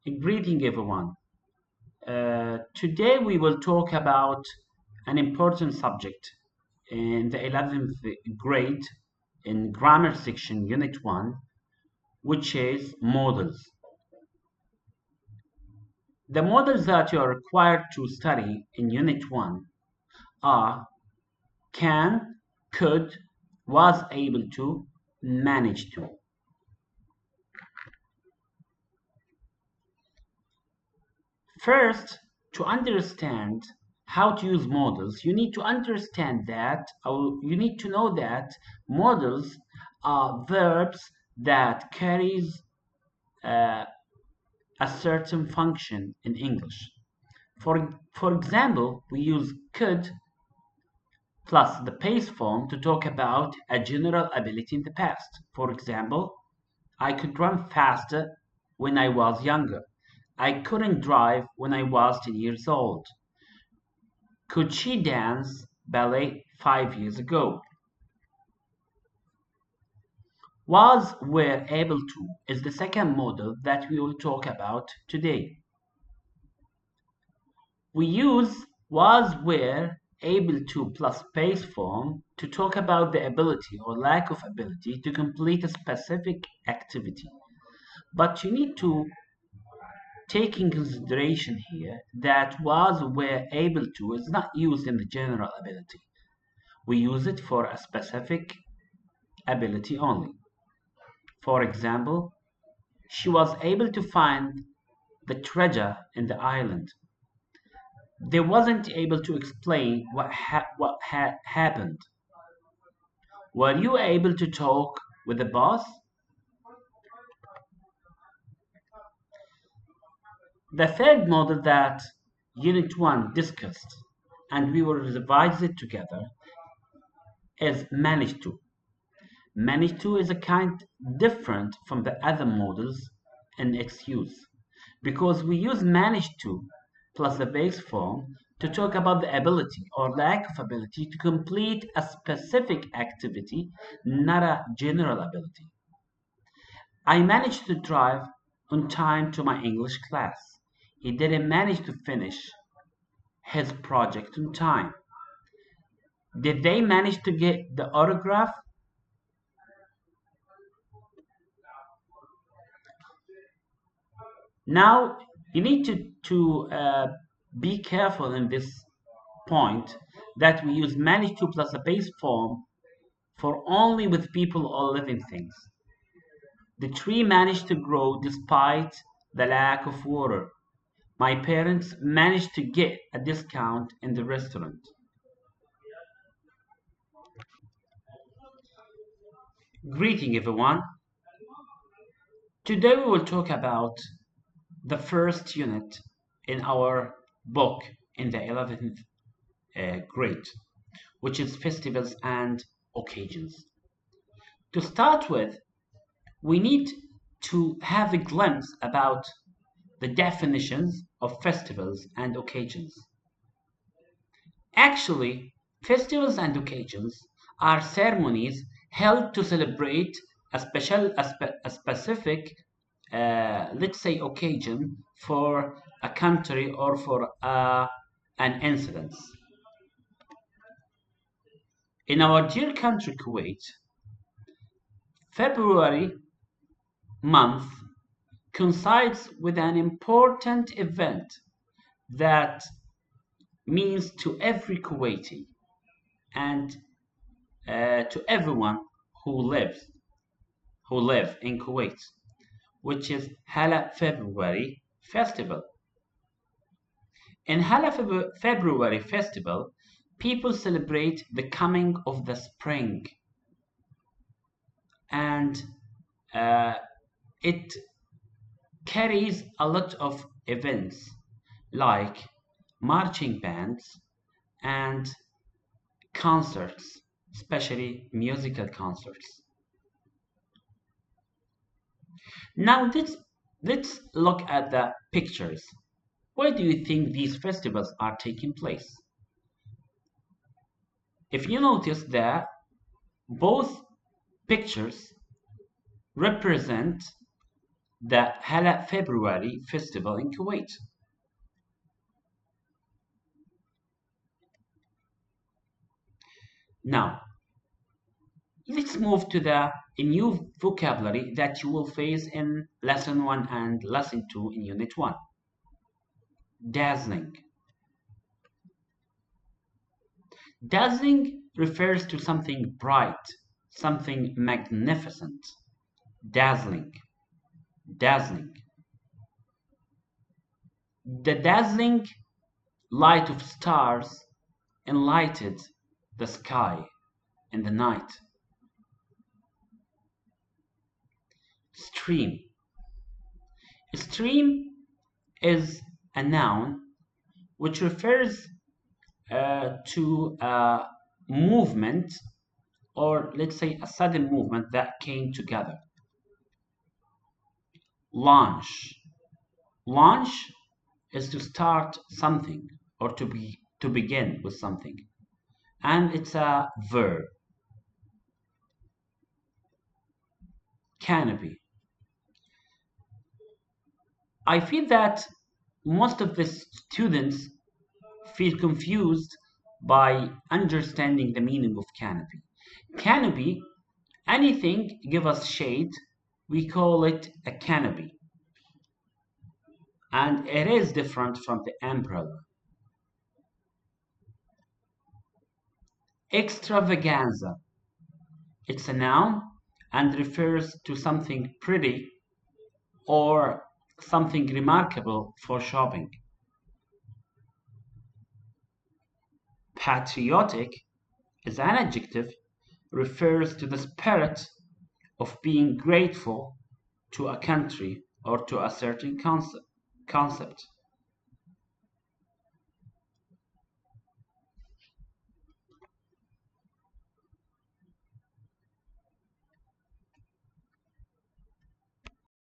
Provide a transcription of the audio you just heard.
Greeting everyone. Today we will talk about an important subject in the 11th grade in grammar section unit 1, which is models. The models that you are required to study in unit 1 are can, could, was able to, managed to. First, to understand how to use models, you need to understand that, or you need to know that models are verbs that carries uh, a certain function in English. For example, we use could plus the base form to talk about a general ability in the past. For example, I could run faster when I was younger. I couldn't drive when I was 10 years old. Could she dance ballet 5 years ago? Was, were, able to is the second model that we will talk about today. We use was, were, able to plus base form to talk about the ability or lack of ability to complete a specific activity. But you need to take in consideration here that was, were, able to is not used in the general ability. We use it for a specific ability only. For example, she was able to find the treasure in the island. They wasn't able to explain what had happened. Were you able to talk with the boss? The third model that Unit 1 discussed, and we will revise it together, is managed to. Managed to is a kind different from the other models in its use, because we use managed to plus the base form to talk about the ability or lack of ability to complete a specific activity, not a general ability. I managed to drive on time to my English class. He didn't manage to finish his project on time. Did they manage to get the autograph? Now, you need to be careful in this point that we use manage to plus a base form for only with people or living things. The tree managed to grow despite the lack of water. My parents managed to get a discount in the restaurant. Greeting everyone. Today we will talk about the first unit in our book in the 11th grade, which is festivals and occasions. To start with, we need to have a glimpse about the definitions of festivals and occasions. Actually, festivals and occasions are ceremonies held to celebrate a specific, let's say, occasion for a country or for an incident. In our dear country, Kuwait, February month coincides with an important event that means to every Kuwaiti and to everyone who live in Kuwait, which is Hala February Festival. In Hala February Festival, people celebrate the coming of the spring, and uh, it carries a lot of events like marching bands and concerts, especially musical concerts. Now let's look at the pictures. Where do you think these festivals are taking place? If you notice that both pictures represent the Hala February festival in Kuwait. Now, let's move to the new vocabulary that you will face in lesson 1 and lesson 2 in unit 1. Dazzling. Dazzling refers to something bright, something magnificent. Dazzling. Dazzling. The dazzling light of stars enlightened the sky in the night. Stream. Stream is a noun which refers to a movement, or let's say a sudden movement that came together. Launch. Launch is to start something or to begin with something, and it's a verb. Canopy. I feel that most of the students feel confused by understanding the meaning of canopy. Canopy, anything give us shade, we call it a canopy. And it is different from the umbrella. Extravaganza. It's a noun and refers to something pretty or something remarkable for shopping. Patriotic is an adjective, refers to the spirit of being grateful to a country or to a certain concept.